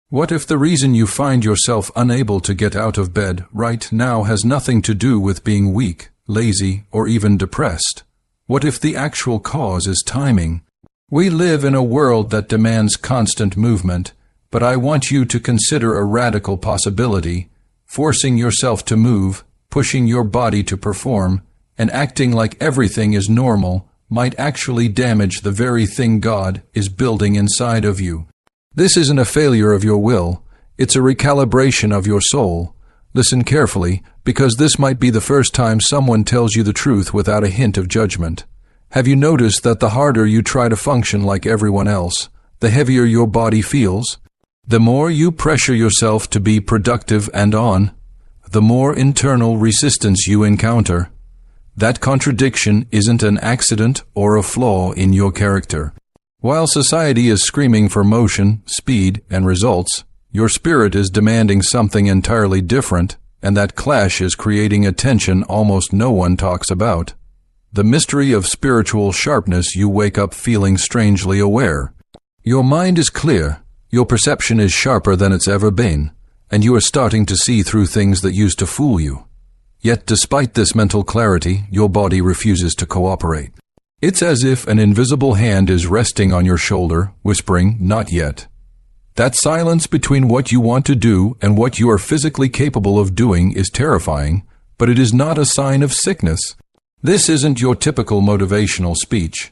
What if the reason you find yourself unable to get out of bed right now has nothing to do with being weak, lazy, or even depressed? What if the actual cause is timing? We live in a world that demands constant movement, but I want you to consider a radical possibility. Forcing yourself to move, pushing your body to perform, and acting like everything is normal might actually damage the very thing God is building inside of you. This isn't a failure of your will, it's a recalibration of your soul. Listen carefully, because this might be the first time someone tells you the truth without a hint of judgment. Have you noticed that the harder you try to function like everyone else, the heavier your body feels? The more you pressure yourself to be productive and on, the more internal resistance you encounter. That contradiction isn't an accident or a flaw in your character. While society is screaming for motion, speed, and results, your spirit is demanding something entirely different, and that clash is creating a tension almost no one talks about. The mystery of spiritual sharpness you wake up feeling strangely aware. Your mind is clear, your perception is sharper than it's ever been, and you are starting to see through things that used to fool you. Yet despite this mental clarity, your body refuses to cooperate. It's as if an invisible hand is resting on your shoulder, whispering, "Not yet." That silence between what you want to do and what you are physically capable of doing is terrifying, but it is not a sign of sickness. This isn't your typical motivational speech.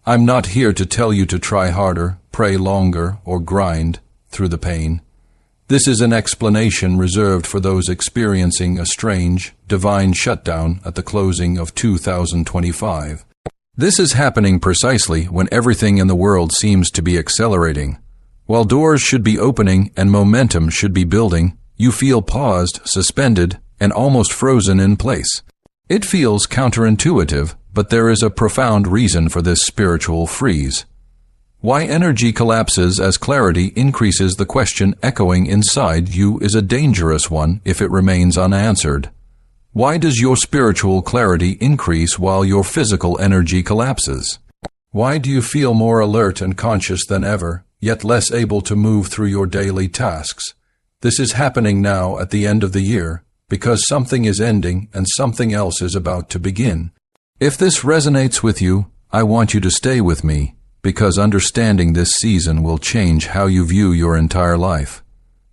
I'm not here to tell you to try harder, pray longer, or grind through the pain. This is an explanation reserved for those experiencing a strange, divine shutdown at the closing of 2025. This is happening precisely when everything in the world seems to be accelerating. While doors should be opening and momentum should be building, you feel paused, suspended, and almost frozen in place. It feels counterintuitive, but there is a profound reason for this spiritual freeze. Why energy collapses as clarity increases, the question echoing inside you is a dangerous one if it remains unanswered. Why does your spiritual clarity increase while your physical energy collapses? Why do you feel more alert and conscious than ever, yet less able to move through your daily tasks? This is happening now at the end of the year, because something is ending and something else is about to begin. If this resonates with you, I want you to stay with me, because understanding this season will change how you view your entire life.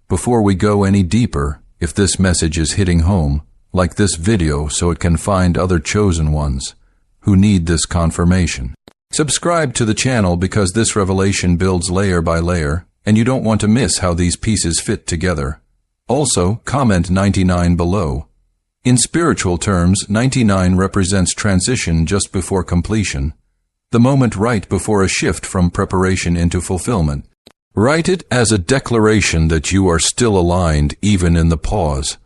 Before we go any deeper, if this message is hitting home, like this video so it can find other chosen ones who need this confirmation. Subscribe to the channel because this revelation builds layer by layer, and you don't want to miss how these pieces fit together. Also, comment 99 below. In spiritual terms, 99 represents transition just before completion, the moment right before a shift from preparation into fulfillment. Write it as a declaration that you are still aligned even in the pause.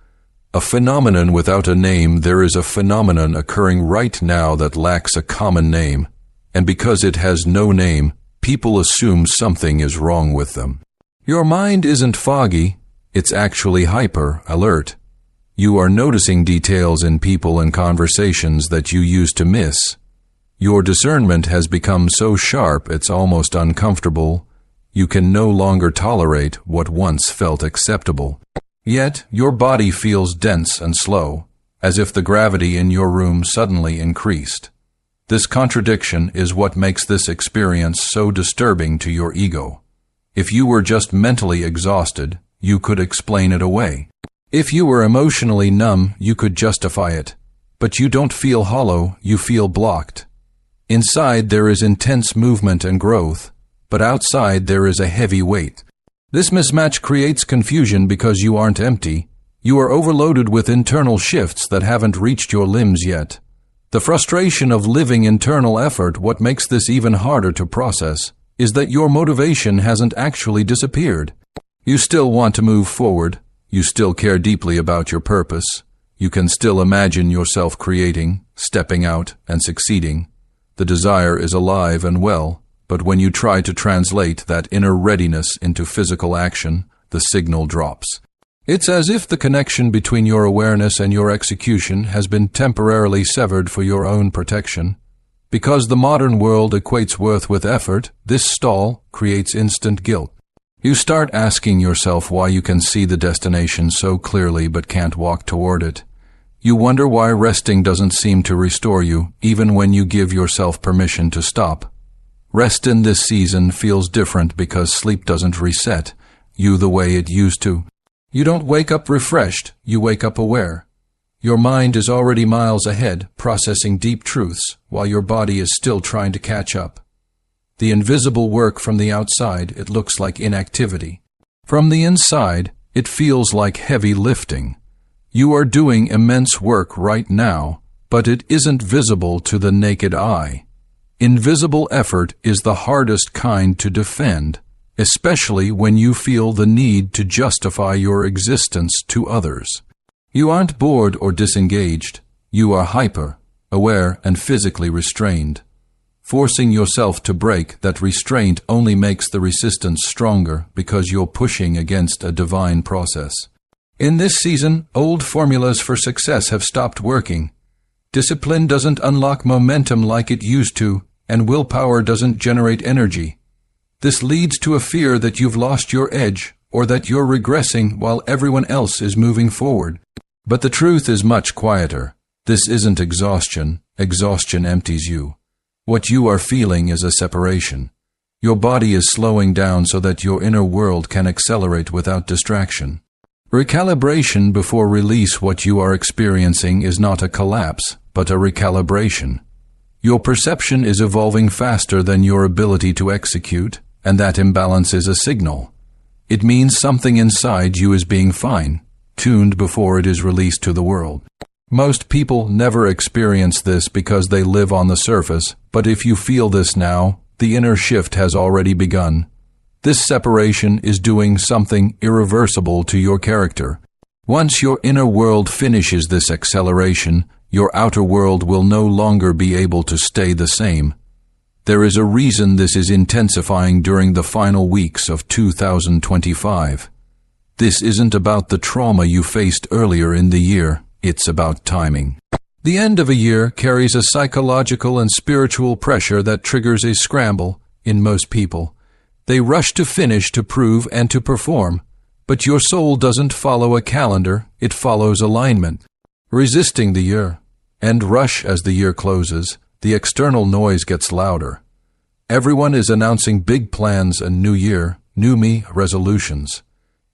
A phenomenon without a name, there is a phenomenon occurring right now that lacks a common name, and because it has no name, people assume something is wrong with them. Your mind isn't foggy, it's actually hyper alert. You are noticing details in people and conversations that you used to miss. Your discernment has become so sharp it's almost uncomfortable. You can no longer tolerate what once felt acceptable. Yet, your body feels dense and slow, as if the gravity in your room suddenly increased. This contradiction is what makes this experience so disturbing to your ego. If you were just mentally exhausted, you could explain it away. If you were emotionally numb, you could justify it. But you don't feel hollow, you feel blocked. Inside there is intense movement and growth, but outside there is a heavy weight. This mismatch creates confusion because you aren't empty. You are overloaded with internal shifts that haven't reached your limbs yet. The frustration of living internal effort, what makes this even harder to process, is that your motivation hasn't actually disappeared. You still want to move forward. You still care deeply about your purpose. You can still imagine yourself creating, stepping out, and succeeding. The desire is alive and well. But when you try to translate that inner readiness into physical action, the signal drops. It's as if the connection between your awareness and your execution has been temporarily severed for your own protection. Because the modern world equates worth with effort, this stall creates instant guilt. You start asking yourself why you can see the destination so clearly but can't walk toward it. You wonder why resting doesn't seem to restore you, even when you give yourself permission to stop. Rest in this season feels different because sleep doesn't reset you the way it used to. You don't wake up refreshed, you wake up aware. Your mind is already miles ahead, processing deep truths, while your body is still trying to catch up. The invisible work from the outside, it looks like inactivity. From the inside, it feels like heavy lifting. You are doing immense work right now, but it isn't visible to the naked eye. Invisible effort is the hardest kind to defend, especially when you feel the need to justify your existence to others. You aren't bored or disengaged. You are hyper, aware, and physically restrained. Forcing yourself to break that restraint only makes the resistance stronger because you're pushing against a divine process. In this season, old formulas for success have stopped working. Discipline doesn't unlock momentum like it used to, and willpower doesn't generate energy. This leads to a fear that you've lost your edge or that you're regressing while everyone else is moving forward. But the truth is much quieter. This isn't exhaustion. Exhaustion empties you. What you are feeling is a separation. Your body is slowing down so that your inner world can accelerate without distraction. Recalibration before release. What you are experiencing is not a collapse, but a recalibration. Your perception is evolving faster than your ability to execute, and that imbalance is a signal. It means something inside you is being fine, tuned before it is released to the world. Most people never experience this because they live on the surface, but if you feel this now, the inner shift has already begun. This separation is doing something irreversible to your character. Once your inner world finishes this acceleration, your outer world will no longer be able to stay the same. There is a reason this is intensifying during the final weeks of 2025. This isn't about the trauma you faced earlier in the year. It's about timing. The end of a year carries a psychological and spiritual pressure that triggers a scramble in most people. They rush to finish, to prove, and to perform. But your soul doesn't follow a calendar, it follows alignment. Resisting the year. And rush as the year closes, the external noise gets louder. Everyone is announcing big plans and new year, new me resolutions.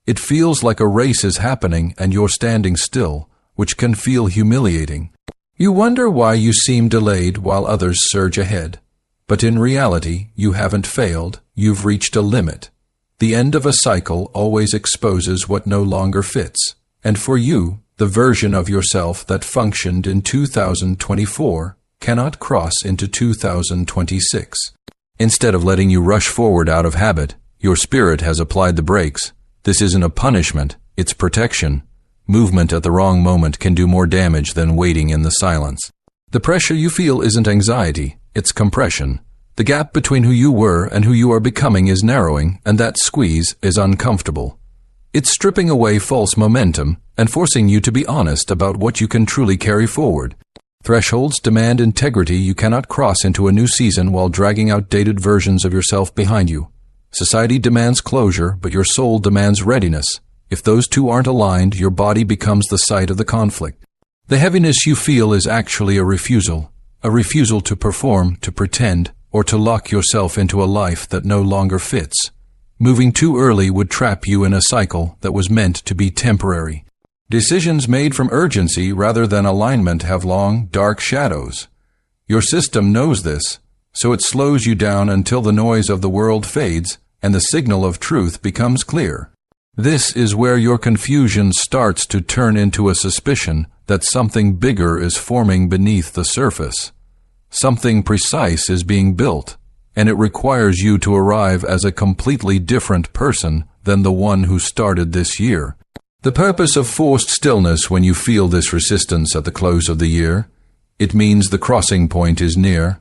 It feels like a race is happening and you're standing still, which can feel humiliating. You wonder why you seem delayed while others surge ahead. But in reality, you haven't failed, you've reached a limit. The end of a cycle always exposes what no longer fits. And for you, the version of yourself that functioned in 2024 cannot cross into 2026. Instead of letting you rush forward out of habit, your spirit has applied the brakes. This isn't a punishment, it's protection. Movement at the wrong moment can do more damage than waiting in the silence. The pressure you feel isn't anxiety, it's compression. The gap between who you were and who you are becoming is narrowing, and that squeeze is uncomfortable. It's stripping away false momentum and forcing you to be honest about what you can truly carry forward. Thresholds demand integrity. You cannot cross into a new season while dragging outdated versions of yourself behind you. Society demands closure, but your soul demands readiness. If those two aren't aligned, your body becomes the site of the conflict. The heaviness you feel is actually a refusal to perform, to pretend, or to lock yourself into a life that no longer fits. Moving too early would trap you in a cycle that was meant to be temporary. Decisions made from urgency rather than alignment have long, dark shadows. Your system knows this, so it slows you down until the noise of the world fades and the signal of truth becomes clear. This is where your confusion starts to turn into a suspicion that something bigger is forming beneath the surface. Something precise is being built, and it requires you to arrive as a completely different person than the one who started this year. The purpose of forced stillness when you feel this resistance at the close of the year, it means the crossing point is near.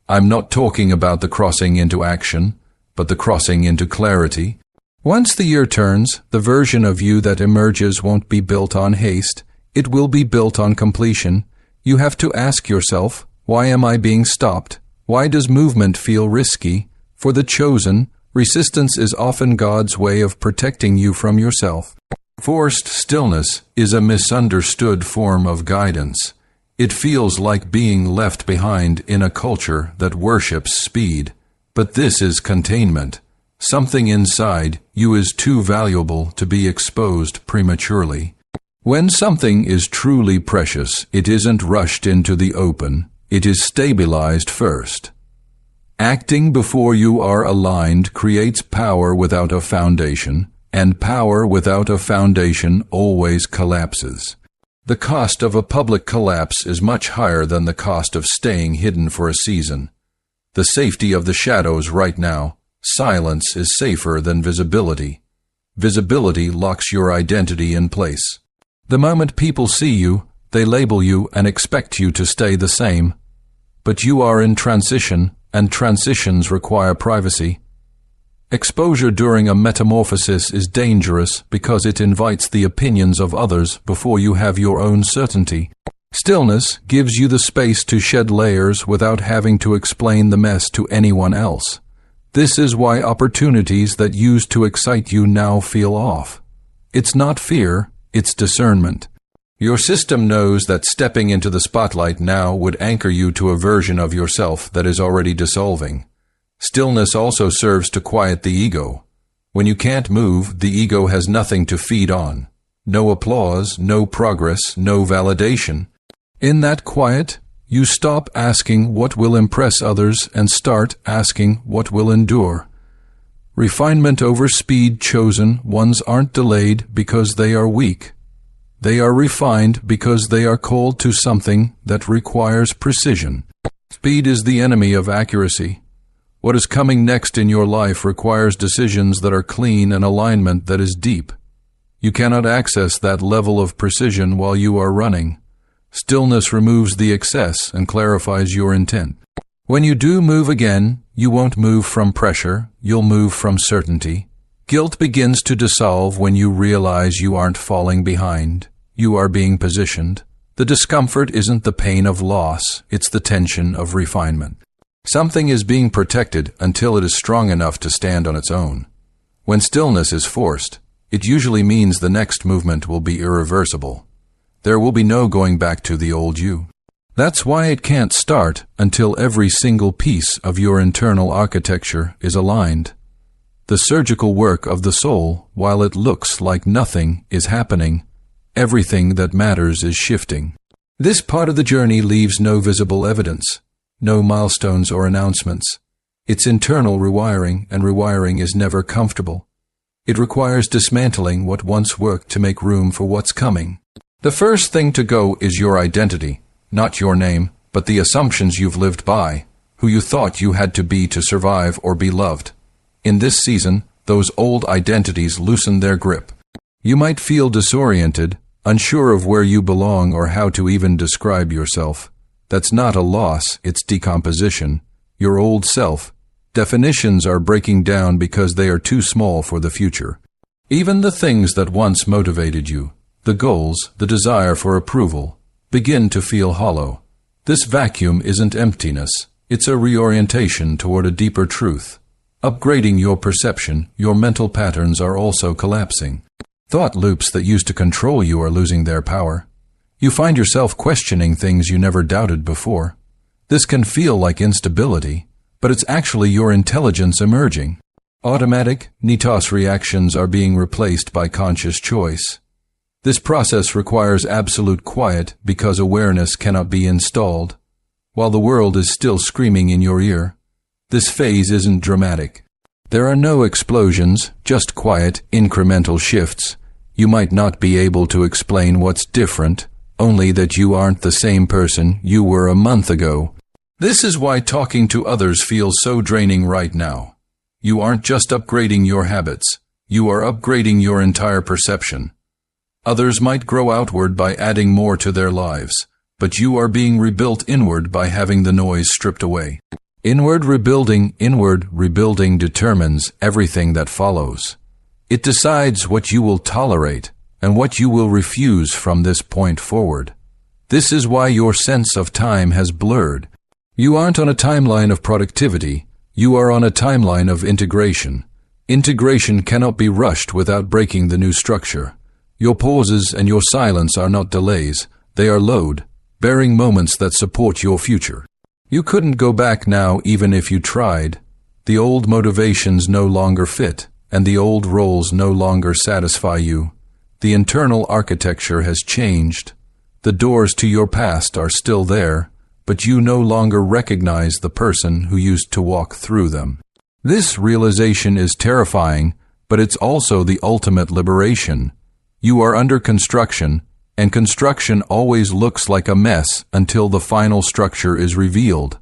I'm not talking about the crossing into action, but the crossing into clarity. Once the year turns, the version of you that emerges won't be built on haste. It will be built on completion. You have to ask yourself, why am I being stopped? Why does movement feel risky? For the chosen, Resistance is often God's way of protecting you from yourself. Forced stillness is a misunderstood form of guidance. It feels like being left behind in a culture that worships speed. But this is containment. Something inside you is too valuable to be exposed prematurely. When something is truly precious, it isn't rushed into the open. It is stabilized first. Acting before you are aligned creates power without a foundation, and power without a foundation always collapses. The cost of a public collapse is much higher than the cost of staying hidden for a season. The safety of the shadows right now, silence is safer than visibility. Visibility locks your identity in place. The moment people see you, they label you and expect you to stay the same. But you are in transition, and transitions require privacy. Exposure during a metamorphosis is dangerous because it invites the opinions of others before you have your own certainty. Stillness gives you the space to shed layers without having to explain the mess to anyone else. This is why opportunities that used to excite you now feel off. It's not fear, it's discernment. Your system knows that stepping into the spotlight now would anchor you to a version of yourself that is already dissolving. Stillness also serves to quiet the ego. When you can't move, the ego has nothing to feed on. No applause, no progress, no validation. In that quiet, you stop asking what will impress others and start asking what will endure. Refinement over speed chosen ones aren't delayed because they are weak. They are refined because they are called to something that requires precision. Speed is the enemy of accuracy. What is coming next in your life requires decisions that are clean and alignment that is deep. You cannot access that level of precision while you are running. Stillness removes the excess and clarifies your intent. When you do move again, you won't move from pressure, you'll move from certainty. Guilt begins to dissolve when you realize you aren't falling behind. You are being positioned. The discomfort isn't the pain of loss, it's the tension of refinement. Something is being protected until it is strong enough to stand on its own. When stillness is forced, it usually means the next movement will be irreversible. There will be no going back to the old you. That's why it can't start until every single piece of your internal architecture is aligned. The surgical work of the soul, while it looks like nothing is happening, everything that matters is shifting. This part of the journey leaves no visible evidence, no milestones or announcements. It's internal rewiring, and rewiring is never comfortable. It requires dismantling what once worked to make room for what's coming. The first thing to go is your identity, not your name, but the assumptions you've lived by, who you thought you had to be to survive or be loved. In this season, those old identities loosen their grip. You might feel disoriented, unsure of where you belong or how to even describe yourself. That's not a loss, it's decomposition. Your old self. Definitions are breaking down because they are too small for the future. Even the things that once motivated you, the goals, the desire for approval, begin to feel hollow. This vacuum isn't emptiness, it's a reorientation toward a deeper truth. Upgrading your perception, your mental patterns are also collapsing. Thought loops that used to control you are losing their power. You find yourself questioning things you never doubted before. This can feel like instability, but it's actually your intelligence emerging. Automatic, NITOS reactions are being replaced by conscious choice. This process requires absolute quiet because awareness cannot be installed. While the world is still screaming in your ear, this phase isn't dramatic. There are no explosions, just quiet, incremental shifts. You might not be able to explain what's different, only that you aren't the same person you were a month ago. This is why talking to others feels so draining right now. You aren't just upgrading your habits, you are upgrading your entire perception. Others might grow outward by adding more to their lives, but you are being rebuilt inward by having the noise stripped away. Inward rebuilding determines everything that follows. It decides what you will tolerate and what you will refuse from this point forward. This is why your sense of time has blurred. You aren't on a timeline of productivity, you are on a timeline of integration. Integration cannot be rushed without breaking the new structure. Your pauses and your silence are not delays, they are load, bearing moments that support your future. You couldn't go back now even if you tried. The old motivations no longer fit, and the old roles no longer satisfy you. The internal architecture has changed. The doors to your past are still there, but you no longer recognize the person who used to walk through them. This realization is terrifying, but it's also the ultimate liberation. You are under construction, and construction always looks like a mess until the final structure is revealed.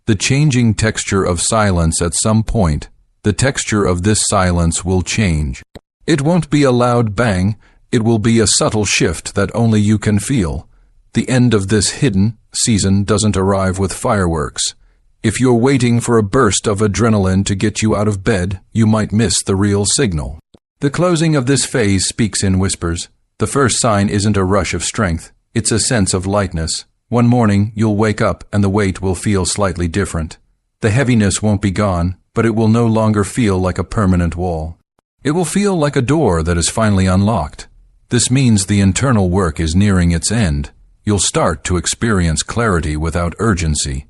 The changing texture of silence at some point, the texture of this silence will change. It won't be a loud bang, it will be a subtle shift that only you can feel. The end of this hidden season doesn't arrive with fireworks. If you're waiting for a burst of adrenaline to get you out of bed, you might miss the real signal. The closing of this phase speaks in whispers. The first sign isn't a rush of strength, it's a sense of lightness. One morning, you'll wake up and the weight will feel slightly different. The heaviness won't be gone, but it will no longer feel like a permanent wall. It will feel like a door that is finally unlocked. This means the internal work is nearing its end. You'll start to experience clarity without urgency.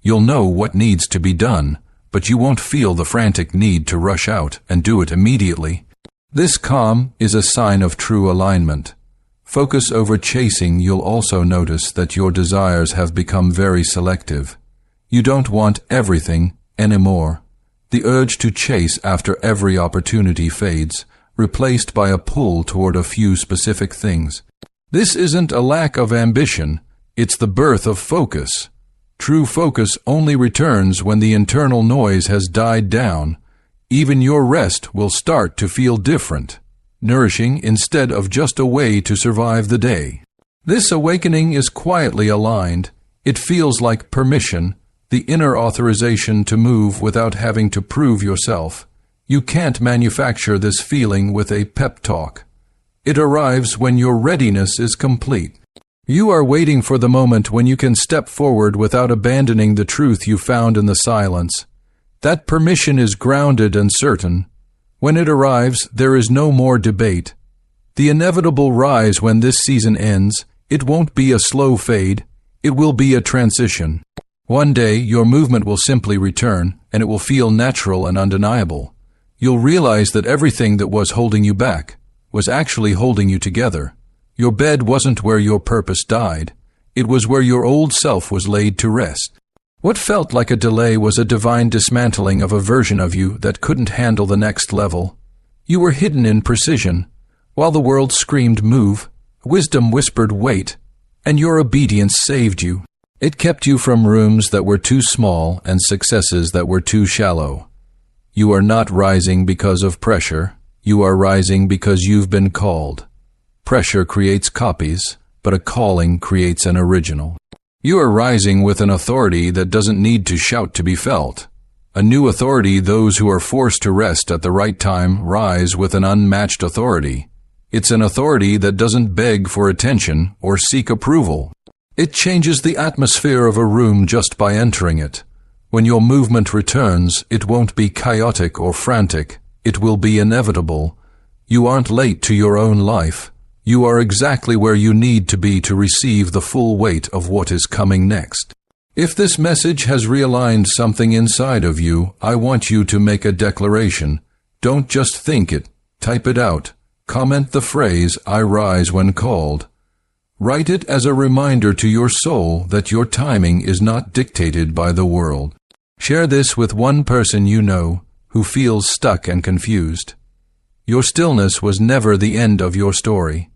You'll know what needs to be done, but you won't feel the frantic need to rush out and do it immediately. This calm is a sign of true alignment. Focus over chasing. You'll also notice that your desires have become very selective. You don't want everything anymore. The urge to chase after every opportunity fades, replaced by a pull toward a few specific things. This isn't a lack of ambition, it's the birth of focus. True focus only returns when the internal noise has died down. Even your rest will start to feel different, nourishing instead of just a way to survive the day. This awakening is quietly aligned. It feels like permission, the inner authorization to move without having to prove yourself. You can't manufacture this feeling with a pep talk. It arrives when your readiness is complete. You are waiting for the moment when you can step forward without abandoning the truth you found in the silence. That permission is grounded and certain. When it arrives, there is no more debate. The inevitable rise when this season ends, it won't be a slow fade, it will be a transition. One day, your movement will simply return, and it will feel natural and undeniable. You'll realize that everything that was holding you back was actually holding you together. Your bed wasn't where your purpose died. It was where your old self was laid to rest. What felt like a delay was a divine dismantling of a version of you that couldn't handle the next level. You were hidden in precision. While the world screamed move, wisdom whispered wait, and your obedience saved you. It kept you from rooms that were too small and successes that were too shallow. You are not rising because of pressure. You are rising because you've been called. Pressure creates copies, but a calling creates an original. You are rising with an authority that doesn't need to shout to be felt. A new authority. Those who are forced to rest at the right time rise with an unmatched authority. It's an authority that doesn't beg for attention or seek approval. It changes the atmosphere of a room just by entering it. When your movement returns, it won't be chaotic or frantic. It will be inevitable. You aren't late to your own life. You are exactly where you need to be to receive the full weight of what is coming next. If this message has realigned something inside of you, I want you to make a declaration. Don't just think it. Type it out. Comment the phrase, "I rise when called." Write it as a reminder to your soul that your timing is not dictated by the world. Share this with one person you know who feels stuck and confused. Your stillness was never the end of your story.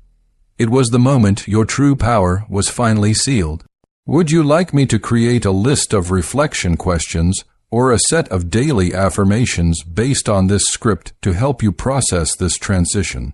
It was the moment your true power was finally sealed. Would you like me to create a list of reflection questions or a set of daily affirmations based on this script to help you process this transition?